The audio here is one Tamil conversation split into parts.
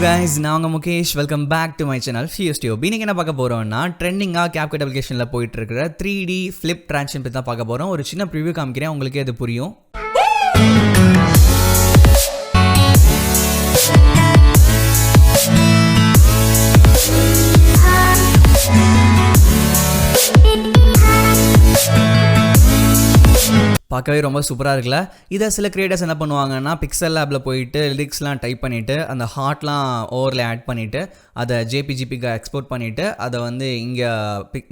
guys, நான் உங்க Mukesh. Welcome back to my channel fusetubeofficial. இன்னைக்கு என்ன பார்க்க போறோம்னா ட்ரெண்டிங்கா Capcut அப்ளிகேஷன்ல போயிட்டு இருக்கிற 3D flip transition பத்தி தான் பார்க்க போறோம். ஒரு சின்ன ப்ரிவ்யூ காமிக்கிறேன், உங்களுக்கே அது புரியும். பார்க்கவே ரொம்ப சூப்பராக இருக்குல்ல. இதை சில கிரியேட்டர்ஸ் என்ன பண்ணுவாங்கன்னா Pixellabல போயிட்டு லிரிக்ஸ்லாம் டைப் பண்ணிவிட்டு அந்த ஹார்ட்லாம் ஓவரில் ஆட் பண்ணிவிட்டு அதை ஜேபிஜிபிக்கு எக்ஸ்போர்ட் பண்ணிவிட்டு அதை வந்து இங்கே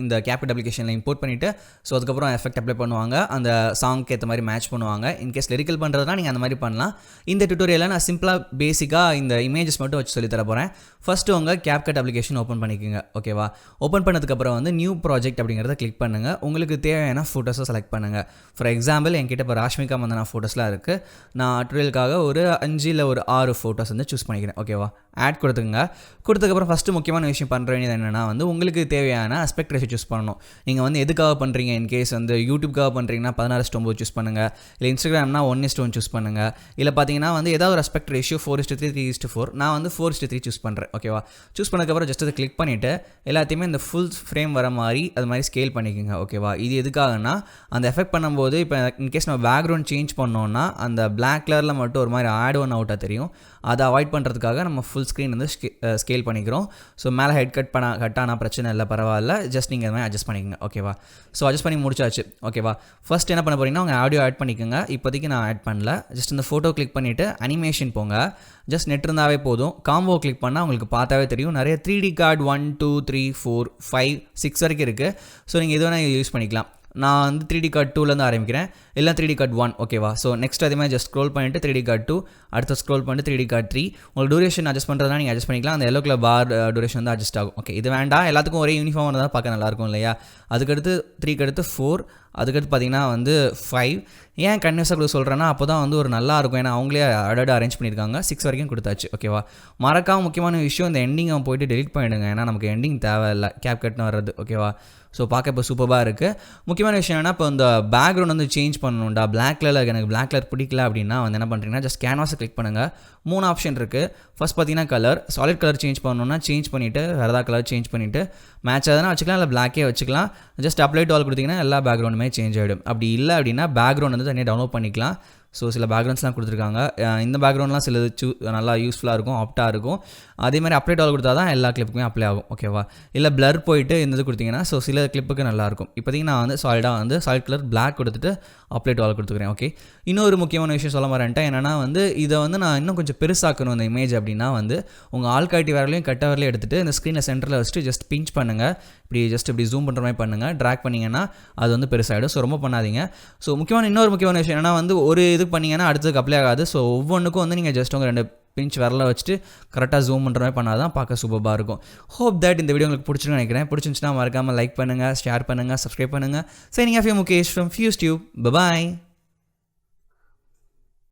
இந்த Capcut அப்ளிகேஷனில் இம்போர்ட் பண்ணிவிட்டு ஸோ அதுக்கப்புறம் எஃபெக்ட் அப்ளை பண்ணுவாங்க, அந்த சாங்க்கு ஏற்ற மாதிரி மேட்ச் பண்ணுவாங்க. இன்கேஸ் லிரிக்கல் பண்ணுறதுனா நீங்கள் அந்த மாதிரி பண்ணலாம். இந்த டியூட்டோரியலில் நான் சிம்பிளாக பேசிக்காக இந்த இமேஜஸ் மட்டும் வச்சு சொல்லித்தர போகிறேன். ஃபஸ்ட்டு உங்கள் Capcut அப்ளிகேஷன் ஓப்பன் பண்ணிக்கோங்க, ஓகேவா? ஓப்பன் பண்ணதுக்கப்புறம் வந்து நியூ ப்ராஜெக்ட் அப்படிங்கிறத கிளிக் பண்ணுங்கள். உங்களுக்கு தேவையான ஃபோட்டோஸை செலக்ட் பண்ணுங்கள். ஃபார் எக்ஸாம்பிள் என்கிட்ட இப்போ ராஷ்மிகா மந்தனா ஃபோட்டோஸ்லாம் இருக்குது. நான் ட்யூட்டோரியலுக்காக ஒரு 5 இல்லை ஒரு 6 ஃபோட்டோஸ் வந்து சூஸ் பண்ணிக்கிறேன், ஓகேவா? ஆட் கொடுத்துங்க. கொடுத்ததுக்கப்புறம் ஃபஸ்ட்டு முக்கியமான விஷயம் பண்ணுற வேண்டியது என்னென்னா வந்து உங்களுக்கு தேவையான அஸ்பெக்ட் ரேஷியோ சூஸ் பண்ணணும். நீங்கள் வந்து எதுக்காக பண்ணுறீங்க, இன்கேஸ் வந்து யூடியூப்காக பண்ணுறீங்கன்னா 16:9 சூஸ் பண்ணுங்கள், இல்லை இன்ஸ்டாகிராம்னா 1:1 சூஸ் பண்ணுங்கள், இல்லை பார்த்தீங்கன்னா வந்து ஏதாவது ஒரு அஸ்பெக்ட் ரேஷியோ 4:3 3:4. நான் வந்து 4:3 சூஸ் பண்ணுறேன், ஓகேவா? சூஸ் பண்ணதுக்கப்புறம் ஜஸ்ட் அதை கிளிக் பண்ணிவிட்டு எல்லாத்தையுமே இந்த ஃபுல் ஃப்ரேம் வர மாதிரி அது மாதிரி ஸ்கேல் பண்ணிக்கோங்க, ஓகேவா? இது எதுக்காகனா அந்த எஃபெக்ட் பண்ணும்போது இப்போ இன்கேஸ் நம்ம பேக்ரவுண்ட் சேஞ்ச் பண்ணோன்னா அந்த பிளாக் கலரில் மட்டும் ஒரு மாதிரி ஆட் ஒன் அவுட்டாக தெரியும். அதை அவாய்ட் பண்ணுறதுக்காக நம்ம ஃபுல் ஸ்க்ரீன் வந்து ஸ்கேல் பண்ணிக்கிறோம். ஸோ மேலே ஹெட் கட் ஆனால் பிரச்சனை இல்லை, பரவாயில்ல. ஜஸ்ட் நீங்கள் மாதிரி அட்ஜஸ்ட் பண்ணிக்கோங்க, ஓகேவா? ஸோ அட்ஜஸ்ட் பண்ணி முடிச்சாச்சு, ஓகேவா? ஃபஸ்ட் என்ன பண்ண போகிறீங்கன்னா உங்கள் ஆடியோ ஆட் பண்ணிக்கோங்க. இப்போதைக்கு நான் ஆட் பண்ணல. ஜஸ்ட் இந்த ஃபோட்டோ கிளிக் பண்ணிவிட்டு அனிமேஷன் போங்க. ஜஸ்ட் நெட் இருந்தாவே போதும். காம்போ கிளிக் பண்ணால் உங்களுக்கு பார்த்தாவே தெரியும். நிறைய 3D கார்டு 1 2 3 4 5 6 வரைக்கும் இருக்குது. ஸோ நீங்கள் எது வேணால் யூஸ் பண்ணிக்கலாம். நான் வந்து 3D கார்டு 2லேருந்து ஆரம்பிக்கிறேன், இல்லை 3D கார்டு 1, ஓகேவா? ஸோ நெக்ஸ்ட் அதே மாதிரி ஜஸ்ட் ஸ்க்ரோல் பண்ணிவிட்டு 3D கார்டு 2, அடுத்து ஸ்க்ரோல் பண்ணிட்டு 3D கார்டு 3. உங்களுக்கு டூரேஷன் அட்ஜஸ்ட் பண்ணுறதுனா நீங்கள் அட்ஜஸ்ட் பண்ணிக்கலாம். அந்த எல்லோ கலர் பார் டூரேஷன் வந்து அட்ஜஸ்ட் ஆகும், ஓகே? இது வேண்டாம், எல்லாத்துக்கும் ஒரே யூனிஃபார்ம் இருந்தால் பார்க்க நல்லாயிருக்கும் இல்லையா? அதுக்கடுத்து 3க்கு அடுத்து 4, அதுக்கடுத்து பார்த்தீங்கன்னா வந்து 5. ஏன் கன்வென்ஸாக கொடுக்க சொல்கிறேன்னா அப்போ தான் வந்து ஒரு நல்லா இருக்கும், ஏன்னா அவங்களே அடோட அரேஞ்ச் பண்ணியிருக்காங்க. 6 வரைக்கும் கொடுத்தாச்சு, ஓகேவா? மறக்காம முக்கியமான விஷயம், இந்த எண்டிங்கை போய்ட்டு டெலிட் பண்ணிவிடுங்க, ஏன்னா நமக்கு எண்டிங் தேவையில்லை Capcutனு வர்றது, ஓகேவா? ஸோ பார்க்க இப்போ சூப்பராக இருக்குது. முக்கியமான விஷயம் என்னென்னா இப்போ இந்த பேக்ரவுண்ட் வந்து சேஞ்ச் பண்ணணும்டா, பிளாக் கலரில் எனக்கு பிளாக் கலர் பிடிக்கல அப்படின்னா வந்து என்ன பண்ணுறீங்கன்னா ஜஸ்ட் கேன்வாஸை கிளிக் பண்ணுங்கள். 3 ஆப்ஷன் இருக்குது. ஃபஸ்ட் பார்த்தீங்கன்னா கலர், சாலிட் கலர் சேஞ்ச் பண்ணணும்னா சேஞ்ச் பண்ணிவிட்டு வேறு கலர் சேஞ்ச் பண்ணிவிட்டு மேட்ச் ஆகுதுன்னா வச்சுக்கலாம், இல்லை பிளாக்கே வச்சுக்கலாம். ஜஸ்ட் அப்ளை டு ஆல் கொடுத்தீங்கன்னா எல்லா பேக்ரவுண்டுமே சேஞ்ச் ஆகிடும். அப்படி இல்லை அப்படின்னா பேக்ரவுண்ட் வந்து தனியாக டவுன்லோட் பண்ணிக்கலாம். ஸோ சில பேக்ரவுண்ட்ஸ்லாம் கொடுத்துருக்காங்க. இந்த பேக்ரவுண்ட்லாம் சிலது நல்லா யூஸ்ஃபுல்லாக இருக்கும், ஆப்டாக இருக்கும். அதே மாதிரி அப்ளை டால் கொடுத்தா தான் எல்லா கிளிப்புக்குமே அப்ளை ஆகும், ஓகேவா? இல்லை பிளர் போயிட்டு இந்த இது கொடுத்தீங்கன்னா ஸோ சில கிளிப்புக்கு நல்லாயிருக்கும். இப்போதைக்கு நான் வந்து சாலிட் கலர் பிளாக் கொடுத்துட்டு அப்ளை டால் கொடுத்துக்கிறேன், ஓகே? இன்னொரு முக்கியமான விஷயம் சொல்ல வரேன்ட்டேன். என்னென்னா வந்து இதை வந்து நான் இன்னும் கொஞ்சம் பெருசாக்கணும் இந்த இமேஜ் அப்படின்னா வந்து உங்கள் ஆள்காட்டி வரலையும் கட்ட வரலையும் எடுத்துகிட்டு இந்த ஸ்க்ரீனை சென்டரில் வச்சுட்டு ஜஸ்ட் பிஞ்ச் பண்ணுங்கள். இப்படி ஜூம் பண்ணுற மாதிரி பண்ணுங்கள். ட்ராக் பண்ணிங்கன்னா அது வந்து பெருசாகிடும். ஸோ ரொம்ப பண்ணாதீங்க. ஸோ இன்னொரு முக்கியமான விஷயம் என்னென்னா வந்து ஒரு இது பண்ணிங்கன்னா அடுத்ததுக்கு அப்ளை ஆகாது. ஸோ ஒவ்வொன்றுக்கும் வந்து நீங்கள் ஜஸ்ட் உங்கள் 2 பிஞ்ச் வரல வச்சுட்டு கரெக்டாக ஜூம் பண்ணுற மாதிரி பண்ணால் தான் பார்க்க சூப்பராக இருக்கும். ஹோப் தட் இந்த வீடியோ உங்களுக்கு பிடிச்சிருக்குன்னு நினைக்கிறேன். பிடிச்சிருந்துச்சுன்னா மறக்காமல் லைக் பண்ணுங்கள், ஷேர் பண்ணுங்கள், சப்ஸ்கிரைப் பண்ணுங்கள். Signing off you Mukesh from fusetubeofficial. Bye bye.